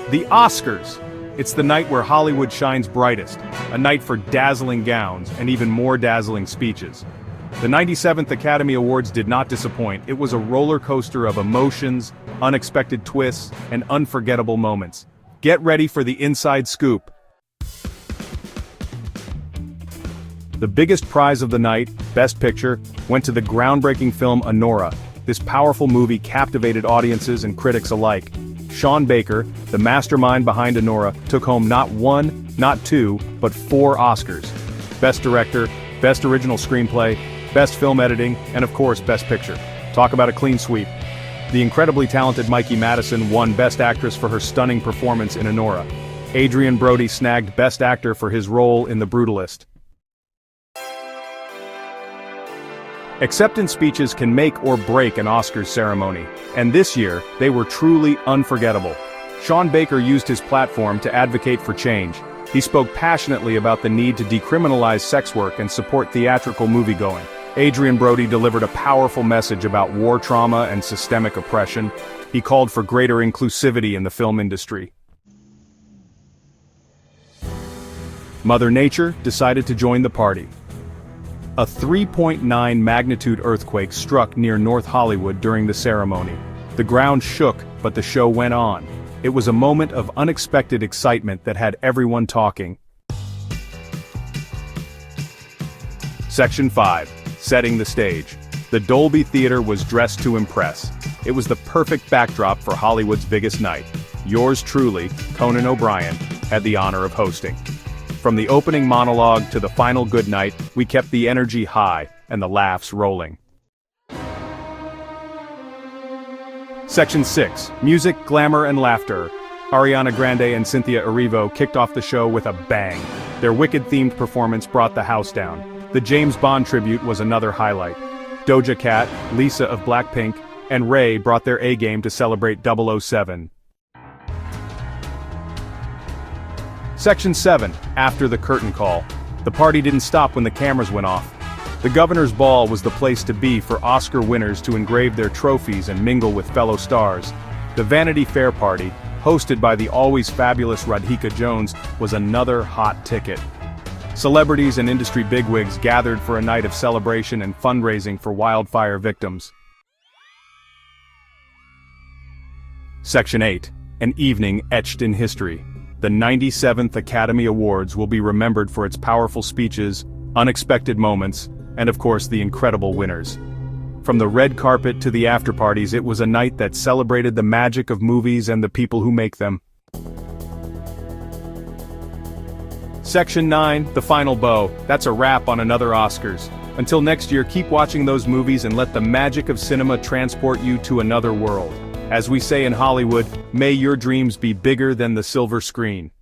The Oscars! It's the night where Hollywood shines brightest, a night for dazzling gowns and even more dazzling speeches. The 97th Academy Awards did not disappoint. It was a roller coaster of emotions, unexpected twists, and unforgettable moments. Get ready for the inside scoop. The biggest prize of the night, Best Picture, went to the groundbreaking film Anora. This powerful movie captivated audiences and critics alike. Sean Baker, the mastermind behind Anora, took home not one, not two, but 4 Oscars. Best Director, Best Original Screenplay, Best Film Editing, and of course Best Picture. Talk about a clean sweep. The incredibly talented Mikey Madison won Best Actress for her stunning performance in Anora. Adrien Brody snagged Best Actor for his role in The Brutalist. Acceptance speeches can make or break an Oscars ceremony, and this year, they were truly unforgettable. Sean Baker used his platform to advocate for change. He spoke passionately about the need to decriminalize sex work and support theatrical moviegoing. Adrien Brody delivered a powerful message about war trauma and systemic oppression. He called for greater inclusivity in the film industry. Mother Nature decided to join the party. A 3.9 magnitude earthquake struck near North Hollywood during the ceremony. The ground shook, but the show went on. It was a moment of unexpected excitement that had everyone talking. Section 5. Setting the stage. The Dolby Theater was dressed to impress. It was the perfect backdrop for Hollywood's biggest night. Yours truly, Conan O'Brien, had the honor of hosting. From the opening monologue to the final goodnight, we kept the energy high and the laughs rolling. Section 6. Music, Glamour and Laughter. Ariana Grande and Cynthia Erivo kicked off the show with a bang. Their Wicked-themed performance brought the house down. The James Bond tribute was another highlight. Doja Cat, Lisa of Blackpink, and Ray brought their A-game to celebrate 007. Section 7. After the curtain call. The party didn't stop when the cameras went off. The Governor's Ball was the place to be for Oscar winners to engrave their trophies and mingle with fellow stars. The Vanity Fair party, hosted by the always fabulous Radhika Jones, was another hot ticket. Celebrities and industry bigwigs gathered for a night of celebration and fundraising for wildfire victims. Section 8. An evening etched in history. The 97th Academy Awards will be remembered for its powerful speeches, unexpected moments, and of course the incredible winners. From the red carpet to the after-parties, it was a night that celebrated the magic of movies and the people who make them. Section 9, The Final Bow. That's a wrap on another Oscars. Until next year, keep watching those movies and let the magic of cinema transport you to another world. As we say in Hollywood, may your dreams be bigger than the silver screen.